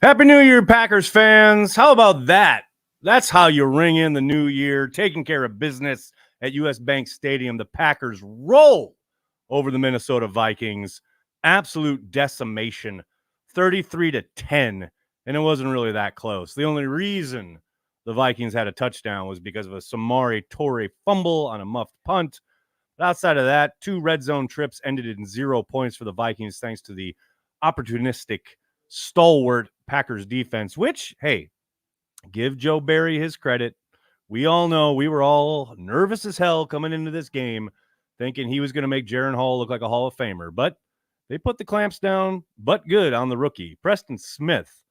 Happy New Year, Packers fans. How about that? That's how you ring in the new year, taking care of business at US Bank Stadium. The Packers roll over the Minnesota Vikings. Absolute decimation, 33-10, and it wasn't really that close. The only reason the Vikings had a touchdown was because of a Samori Toure fumble on a muffed punt. But outside of that, 2 red zone trips ended in 0 points for the Vikings thanks to the opportunistic, stalwart Packers defense, which, hey, give Joe Barry his credit. We all know we were all nervous as hell coming into this game, thinking he was going to make Jaron Hall look like a Hall of Famer. But they put the clamps down, but good on the rookie. Preston Smith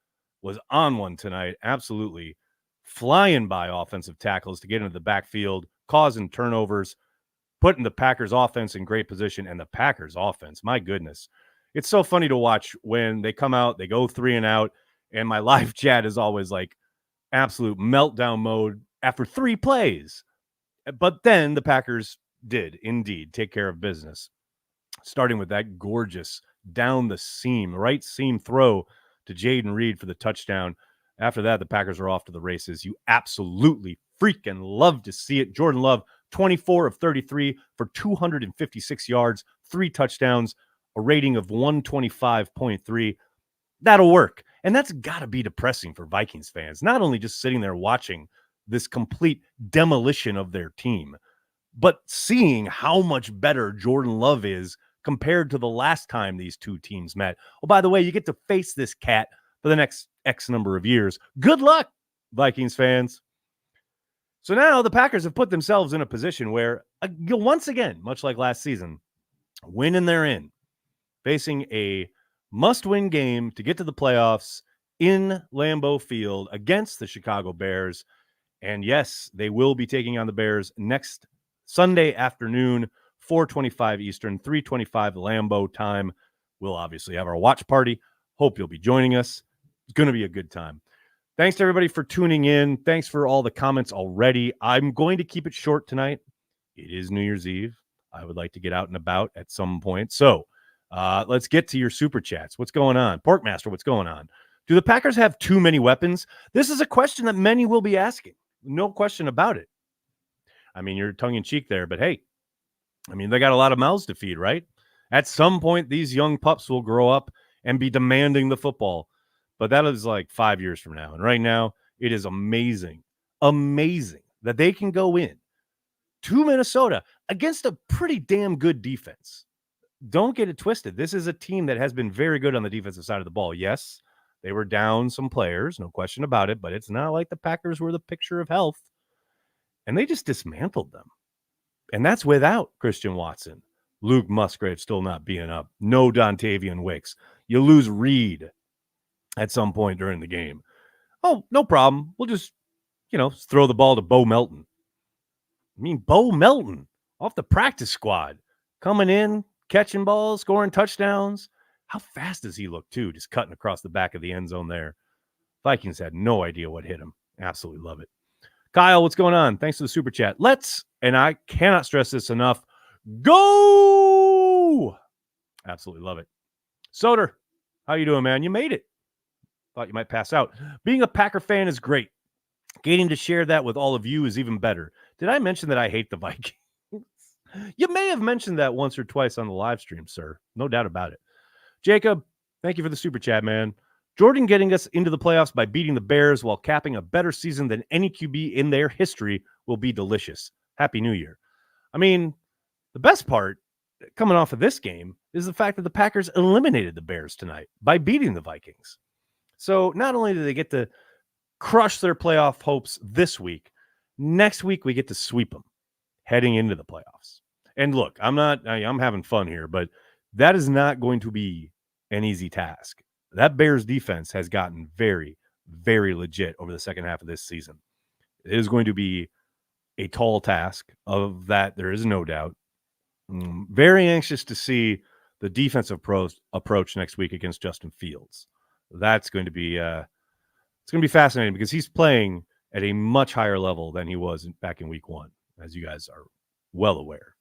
was on one tonight, absolutely flying by offensive tackles to get into the backfield, causing turnovers, putting the Packers offense in great position. And the Packers offense, my goodness, it's so funny to watch when they come out, they go 3 and out, and my live chat is always like absolute meltdown mode after 3 plays. But then the Packers did indeed take care of business, starting with that gorgeous down the seam, right seam throw to Jaden Reed for the touchdown. After that, the Packers are off to the races. You absolutely freaking love to see it. Jordan Love, 24 of 33 for 256 yards, 3 touchdowns, a rating of 125.3. That'll work. And that's got to be depressing for Vikings fans, not only just sitting there watching this complete demolition of their team, but seeing how much better Jordan Love is compared to the last time these two teams met. Oh, by the way, you get to face this cat for the next X number of years. Good luck, Vikings fans. So now the Packers have put themselves in a position where, once again, much like last season, win and they're in, facing a must-win game to get to the playoffs in Lambeau Field against the Chicago Bears. And yes, they will be taking on the Bears next Sunday afternoon, 4:25 Eastern, 3:25 Lambeau time. We'll obviously have our watch party. Hope you'll be joining us. It's going to be a good time. Thanks to everybody for tuning in. Thanks for all the comments already. I'm going to keep it short tonight. It is New Year's Eve. I would like to get out and about at some point. So let's get to your super chats. What's going on? Porkmaster, what's going on? Do the Packers have too many weapons? This is a question that many will be asking. No question about it. I mean, you're tongue-in-cheek there, but hey, I mean, they got a lot of mouths to feed, right? At some point, these young pups will grow up and be demanding the football. But that is like 5 years from now. And right now, it is amazing that they can go in to Minnesota against a pretty damn good defense. Don't get it twisted. This is a team that has been very good on the defensive side of the ball. Yes, they were down some players, no question about it, but it's not like the Packers were the picture of health. And they just dismantled them. And that's without Christian Watson. Luke Musgrave still not being up. No Dontavian Wicks. You lose Reed at some point during the game. Oh, no problem. We'll just, throw the ball to Bo Melton. I mean, Bo Melton off the practice squad, coming in, catching balls, scoring touchdowns. How fast does he look, too, just cutting across the back of the end zone there. Vikings had no idea what hit him. Absolutely love it. Kyle, what's going on? Thanks for the super chat. Let's, and I cannot stress this enough, go! Absolutely love it. Soder, how you doing, man? You made it. Thought you might pass out. Being a Packer fan is great. Getting to share that with all of you is even better. Did I mention that I hate the Vikings? You may have mentioned that once or twice on the live stream, sir. No doubt about it. Jacob, thank you for the super chat, man. Jordan getting us into the playoffs by beating the Bears while capping a better season than any QB in their history will be delicious. Happy New Year. I mean, the best part coming off of this game is the fact that the Packers eliminated the Bears tonight by beating the Vikings. So not only do they get to crush their playoff hopes this week, next week we get to sweep them heading into the playoffs. And look, I'm having fun here, but that is not going to be an easy task. That Bears defense has gotten very, very legit over the second half of this season. It is going to be a tall task. Of that, there is no doubt. Very anxious to see the defensive approach next week against Justin Fields. That's going to be it's going to be fascinating because he's playing at a much higher level than he was back in week 1, as you guys are well aware.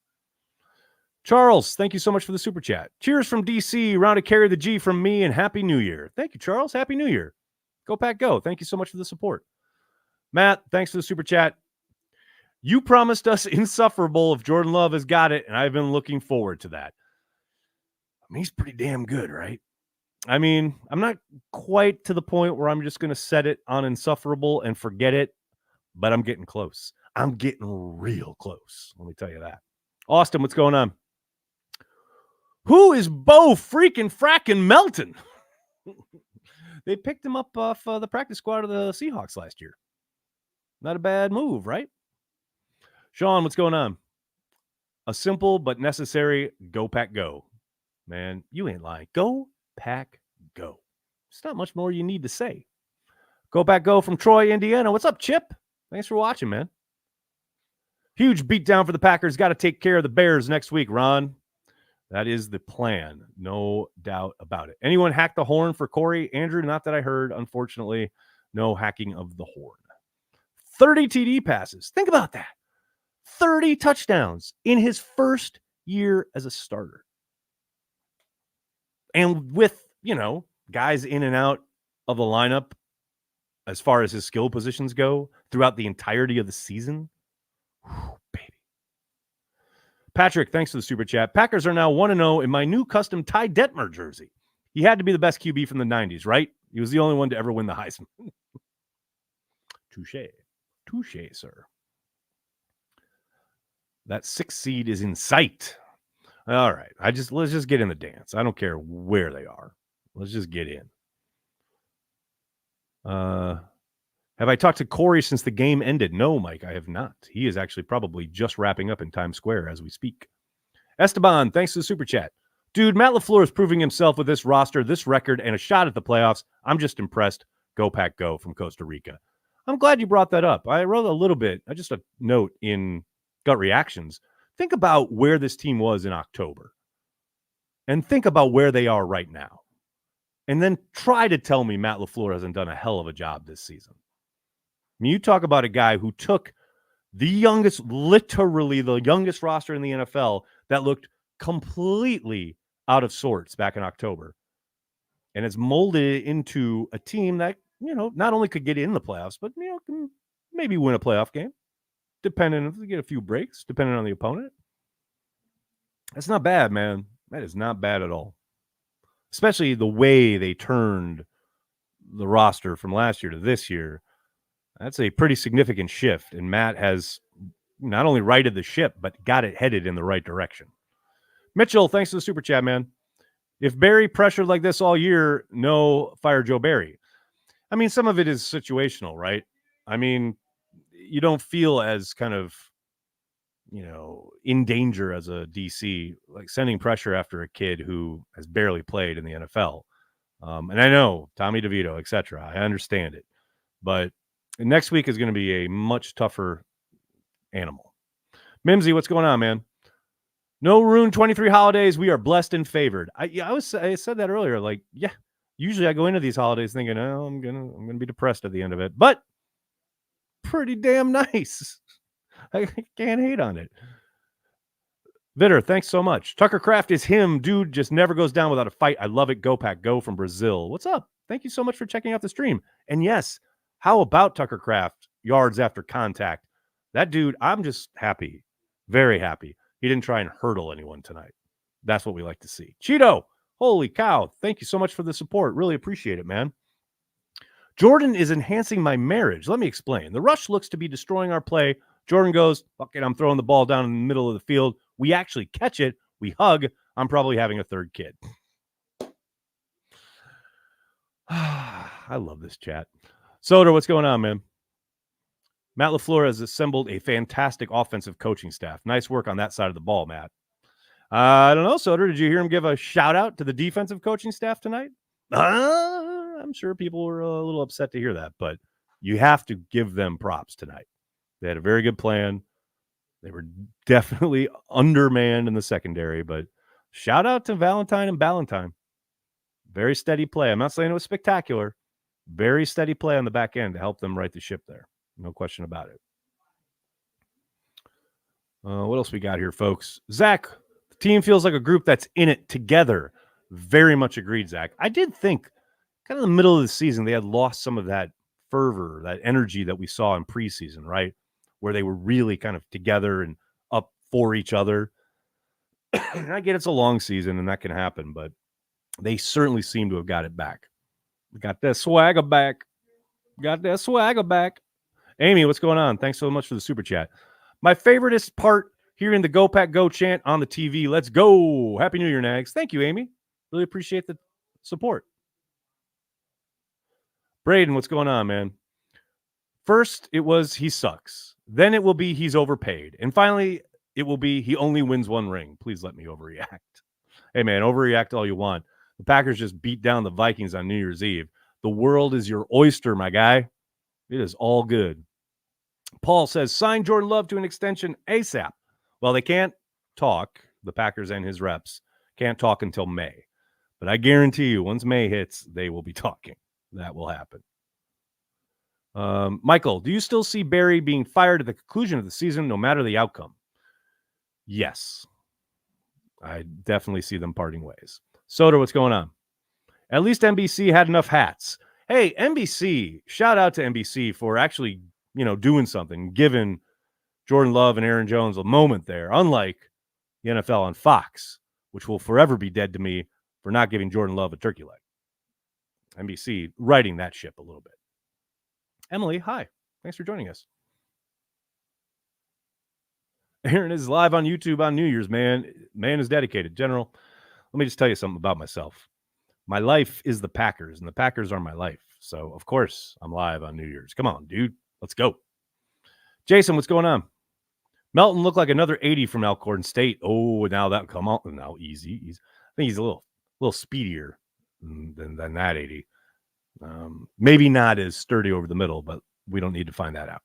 Charles, thank you so much for the super chat. Cheers from DC. Round to carry the G from me, and Happy New Year. Thank you, Charles. Happy New Year. Go Pack Go. Thank you so much for the support. Matt, thanks for the super chat. You promised us insufferable if Jordan Love has got it, and I've been looking forward to that. I mean, he's pretty damn good, right? I mean, I'm not quite to the point where I'm just going to set it on insufferable and forget it, but I'm getting close. I'm getting real close. Let me tell you that. Austin, what's going on? Who is Bo freaking fracking Melton? They picked him up off the practice squad of the Seahawks last year. Not a bad move, right? Sean, what's going on? A simple but necessary go pack go. Man, you ain't lying. Go pack go. There's not much more you need to say. Go pack go from Troy, Indiana. What's up, Chip? Thanks for watching, man. Huge beatdown for the Packers. Got to take care of the Bears next week, Ron. That is the plan. No doubt about it. Anyone hack the horn for Corey? Andrew, not that I heard, unfortunately. No hacking of the horn. 30 TD passes. Think about that. 30 touchdowns in his first year as a starter. And with, guys in and out of the lineup as far as his skill positions go throughout the entirety of the season. Whew, baby. Patrick, thanks for the super chat. Packers are now 1-0 in my new custom Ty Detmer jersey. He had to be the best QB from the 90s, right? He was the only one to ever win the Heisman. Touche. Touche, sir. That 6th seed is in sight. All right. Let's just get in the dance. I don't care where they are. Let's just get in. Have I talked to Corey since the game ended? No, Mike, I have not. He is actually probably just wrapping up in Times Square as we speak. Esteban, thanks to the super chat. Dude, Matt LaFleur is proving himself with this roster, this record, and a shot at the playoffs. I'm just impressed. Go Pack Go from Costa Rica. I'm glad you brought that up. I wrote a little bit, just a note in Gut Reactions. Think about where this team was in October. And think about where they are right now. And then try to tell me Matt LaFleur hasn't done a hell of a job this season. I mean, you talk about a guy who took literally the youngest roster in the NFL that looked completely out of sorts back in October. And it's molded it into a team that, not only could get in the playoffs, but, can maybe win a playoff game. Depending if they get a few breaks, depending on the opponent. That's not bad, man. That is not bad at all. Especially the way they turned the roster from last year to this year. That's a pretty significant shift. And Matt has not only righted the ship, but got it headed in the right direction. Mitchell, thanks for the super chat, man. If Barry pressured like this all year, no, fire Joe Barry. I mean, some of it is situational, right? I mean, you don't feel as kind of, in danger as a DC, like sending pressure after a kid who has barely played in the NFL. And I know Tommy DeVito, etc. I understand it, but next week is going to be a much tougher animal. Mimsy, what's going on, man? No Rune 23 holidays. We are blessed and favored. I said that earlier. Like, yeah, usually I go into these holidays thinking, oh, I'm gonna be depressed at the end of it, but pretty damn nice. I can't hate on it. Vitter, thanks so much. Tucker Craft is him. Dude just never goes down without a fight. I love it. Go Pack Go from Brazil. What's up? Thank you so much for checking out the stream. And yes, how about Tucker Craft yards after contact? That dude, I'm just happy. Very happy. He didn't try and hurdle anyone tonight. That's what we like to see. Cheeto, holy cow. Thank you so much for the support. Really appreciate it, man. Jordan is enhancing my marriage. Let me explain. The rush looks to be destroying our play. Jordan goes, fuck it, I'm throwing the ball down in the middle of the field. We actually catch it. We hug. I'm probably having a third kid. I love this chat. Soder, what's going on, man? Matt LaFleur has assembled a fantastic offensive coaching staff. Nice work on that side of the ball, Matt. I don't know, Soder. Did you hear him give a shout out to the defensive coaching staff tonight? I'm sure people were a little upset to hear that, but you have to give them props tonight. They had a very good plan. They were definitely undermanned in the secondary, but shout out to Valentine and Ballantyne. Very steady play. I'm not saying it was spectacular. Very steady play on the back end to help them right the ship there. No question about it. What else we got here, folks? Zach, the team feels like a group that's in it together. Very much agreed, Zach. I did think kind of the middle of the season, they had lost some of that fervor, that energy that we saw in preseason, right? Where they were really kind of together and up for each other. And I get it's a long season and that can happen, but they certainly seem to have got it back. Got that swagger back. Got that swagger back. Amy, what's going on? Thanks so much for the super chat. My favoriteest part hearing the Go Pack Go chant on the TV. Let's go. Happy New Year, Nags. Thank you, Amy. Really appreciate the support. Braden, what's going on, man? First, it was he sucks. Then it will be he's overpaid. And finally, it will be he only wins one ring. Please let me overreact. Hey, man, overreact all you want. The Packers just beat down the Vikings on New Year's Eve. The world is your oyster, my guy. It is all good. Paul says, sign Jordan Love to an extension ASAP. Well, they can't talk, the Packers and his reps can't talk until May. But I guarantee you, once May hits, they will be talking. That will happen. Michael, do you still see Barry being fired at the conclusion of the season, no matter the outcome? Yes. I definitely see them parting ways. Soder, what's going on? At least NBC had enough hats. Hey, NBC, shout out to NBC for actually, doing something, giving Jordan Love and Aaron Jones a moment there, unlike the NFL on Fox, which will forever be dead to me for not giving Jordan Love a turkey leg. NBC righting that ship a little bit. Emily, hi. Thanks for joining us. Aaron is live on YouTube on New Year's, man. Man is dedicated. General, let me just tell you something about myself. My life is the Packers, and the Packers are my life. So, of course, I'm live on New Year's. Come on, dude. Let's go. Jason, what's going on? Melton looked like another 80 from Alcorn State. Oh, now that come on. Now easy. I think he's a little speedier than that 80. Maybe not as sturdy over the middle, but we don't need to find that out.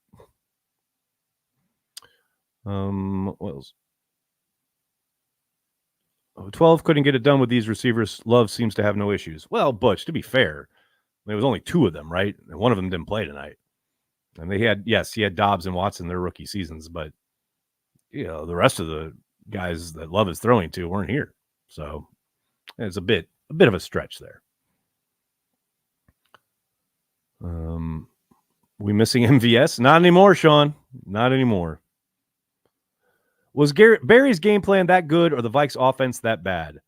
What else? 12 couldn't get it done with these receivers. Love seems to have no issues. Well, Butch, to be fair, there was only two of them, right? And one of them didn't play tonight. And he had Dobbs and Watson their rookie seasons, but the rest of the guys that Love is throwing to weren't here. So it's a bit of a stretch there. We missing MVS? Not anymore, Sean. Not anymore. Was Barry's game plan that good or the Vikes offense that bad?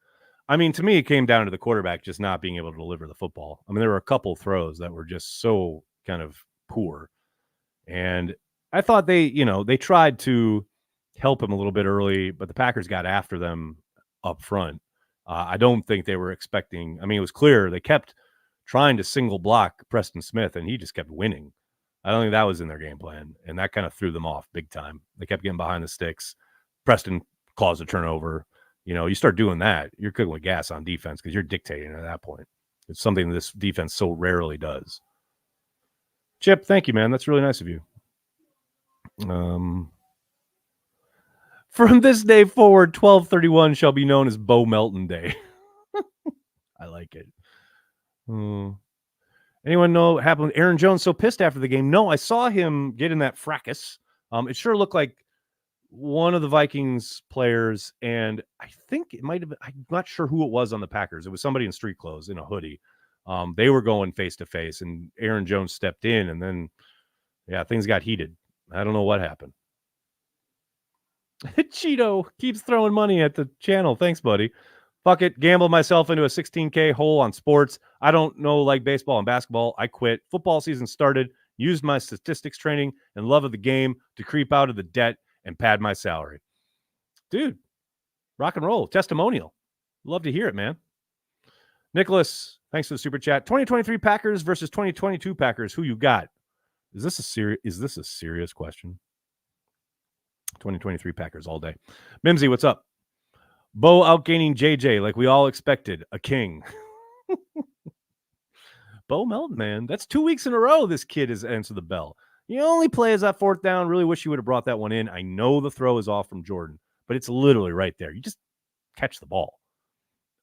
I mean, to me, it came down to the quarterback just not being able to deliver the football. I mean, there were a couple throws that were just so kind of poor. And I thought they tried to help him a little bit early, but the Packers got after them up front. I don't think they were expecting. I mean, it was clear they kept trying to single block Preston Smith, and he just kept winning. I don't think that was in their game plan, and that kind of threw them off big time. They kept getting behind the sticks. Preston caused a turnover. You start doing that, you're cooking with gas on defense because you're dictating at that point. It's something this defense so rarely does. Chip, thank you, man. That's really nice of you. From this day forward, 12/31 shall be known as Bo Melton Day. I like it. Anyone know what happened with Aaron Jones so pissed after the game? No, I saw him get in that fracas. It sure looked like one of the Vikings players, and I think it might have been, I'm not sure who it was on the Packers. It was somebody in street clothes in a hoodie. They were going face to face, and Aaron Jones stepped in, and then, things got heated. I don't know what happened. Cheeto keeps throwing money at the channel. Thanks, buddy. Fuck it. Gambled myself into a 16K hole on sports. I don't know like baseball and basketball. I quit. Football season started. Used my statistics training and love of the game to creep out of the debt and pad my salary. Dude, rock and roll. Testimonial. Love to hear it, man. Nicholas, thanks for the super chat. 2023 Packers versus 2022 Packers. Who you got? Is this a serious question? 2023 Packers all day. Mimsy, what's up? Bo outgaining JJ like we all expected. A king. Bo Melton, man. That's 2 weeks in a row this kid has answered the bell. He only plays that fourth down. Really wish he would have brought that one in. I know the throw is off from Jordan, but it's literally right there. You just catch the ball.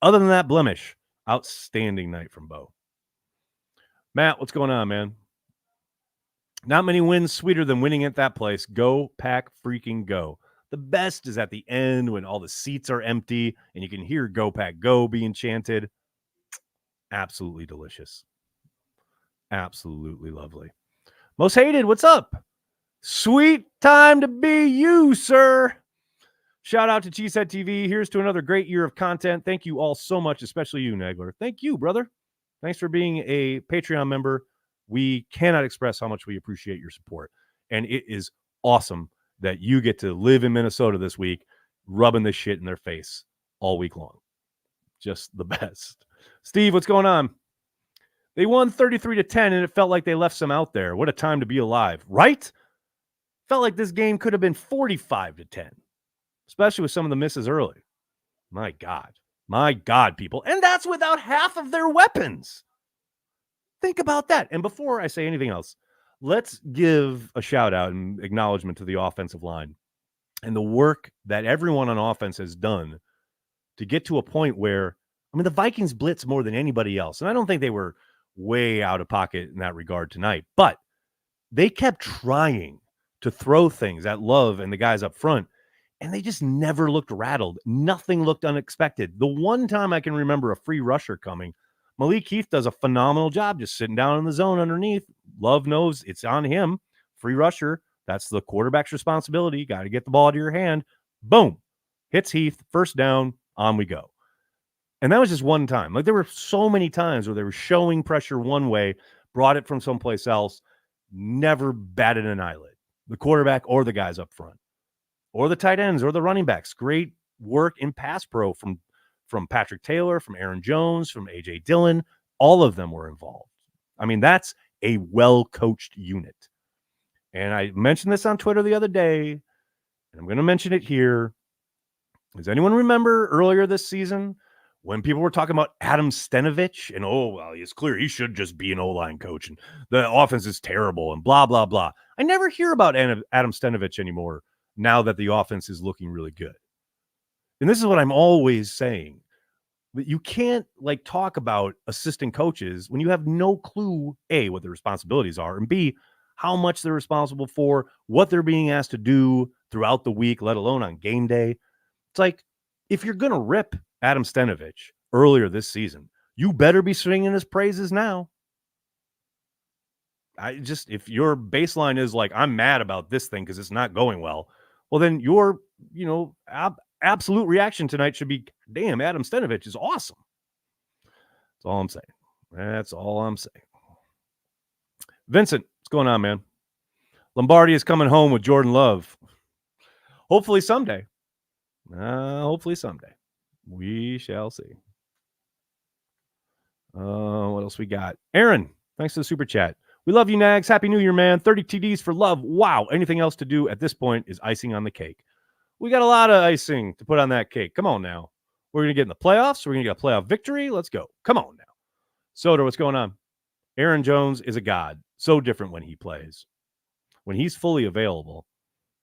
Other than that blemish, outstanding night from Bo. Matt, what's going on, man? Not many wins sweeter than winning at that place. Go, Pack, freaking go. The best is at the end when all the seats are empty and you can hear Go, Pack, go being chanted. Absolutely delicious. Absolutely lovely. Most hated, what's up? Sweet time to be you, sir. Shout out to Cheesehead TV. Here's to another great year of content. Thank you all so much, especially you, Nagler. Thank you, brother. Thanks for being a Patreon member. We cannot express how much we appreciate your support. And it is awesome that you get to live in Minnesota this week, rubbing this shit in their face all week long. Just the best. Steve, what's going on? They won 33-10, and it felt like they left some out there. What a time to be alive, right? Felt like this game could have been 45-10, especially with some of the misses early. My God, people. And that's without half of their weapons. Think about that. And before I say anything else, let's give a shout out and acknowledgement to the offensive line and the work that everyone on offense has done to get to a point where, I mean, the Vikings blitz more than anybody else. And I don't think they were way out of pocket in that regard tonight, but they kept trying to throw things at Love and the guys up front, and they just never looked rattled. Nothing looked unexpected. The one time I can remember a free rusher coming, Malik Heath does a phenomenal job just sitting down in the zone underneath. Love knows it's on him. Free rusher, that's the quarterback's responsibility. Got to get the ball to your hand. Boom. Hits Heath, first down, on we go. And that was just one time. Like, there were so many times where they were showing pressure one way, brought it from someplace else, never batted an eyelid. The quarterback or the guys up front, or the tight ends or the running backs. Great work in pass pro from Patrick Taylor, from Aaron Jones, from A.J. Dillon. All of them were involved. I mean, that's a well-coached unit. And I mentioned this on Twitter the other day, and I'm going to mention it here. Does anyone remember earlier this season when people were talking about Adam Stenavich and, oh, well, it's clear he should just be an O-line coach and the offense is terrible and blah, blah, blah. I never hear about Adam Stenavich anymore now that the offense is looking really good. And this is what I'm always saying. That you can't talk about assistant coaches when you have no clue, A, what their responsibilities are, and B, how much they're responsible for, what they're being asked to do throughout the week, let alone on game day. It's like, if you're going to rip Adam Stenavich earlier this season, you better be singing his praises now. If your baseline is like, I'm mad about this thing because it's not going well, well, then your, absolute reaction tonight should be, damn, Adam Stenavich is awesome. That's all I'm saying. That's all I'm saying. Vincent, what's going on, man? Lombardi is coming home with Jordan Love. Hopefully someday. Hopefully someday. We shall see. What else we got? Aaron, thanks for the super chat. We love you, Nags. Happy New Year, man. 30 TDs for Love. Wow. Anything else to do at this point is icing on the cake. We got a lot of icing to put on that cake. Come on now. We're going to get in the playoffs. We're going to get a playoff victory. Let's go. Come on now. Soder, what's going on? Aaron Jones is a god. So different when he plays. When he's fully available,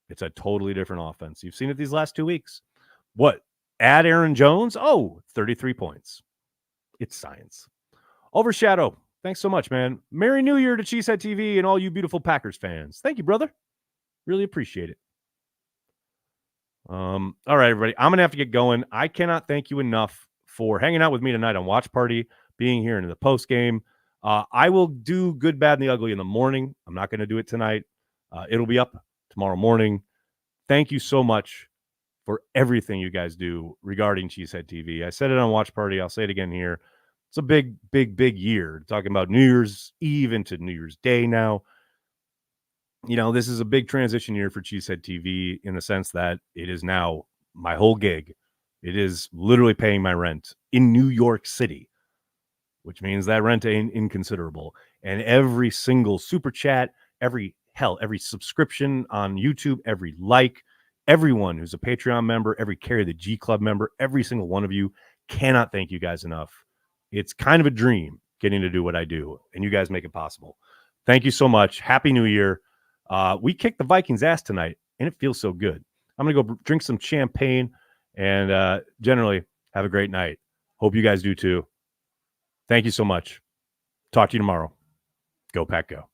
it's a totally different offense. You've seen it these last 2 weeks. What? Add Aaron Jones? Oh, 33 points. It's science. Overshadow. Thanks so much, man. Merry New Year to Cheesehead TV and all you beautiful Packers fans. Thank you, brother. Really appreciate it. All right, everybody. I'm going to have to get going. I cannot thank you enough for hanging out with me tonight on Watch Party, being here in the post game. I will do Good, Bad, and the Ugly in the morning. I'm not going to do it tonight. It'll be up tomorrow morning. Thank you so much for everything you guys do regarding Cheesehead TV. I said it on Watch Party. I'll say it again here. It's a big, big, big year. Talking about New Year's Eve into New Year's Day now. This is a big transition year for Cheesehead TV in the sense that it is now my whole gig. It is literally paying my rent in New York City, which means that rent ain't inconsiderable. And every single super chat, every subscription on YouTube, every like, everyone who's a Patreon member, every Carry the G Club member, every single one of you, cannot thank you guys enough. It's kind of a dream getting to do what I do, and you guys make it possible. Thank you so much. Happy New Year. We kicked the Vikings' ass tonight, and it feels so good. I'm going to go drink some champagne and generally have a great night. Hope you guys do too. Thank you so much. Talk to you tomorrow. Go Pack Go.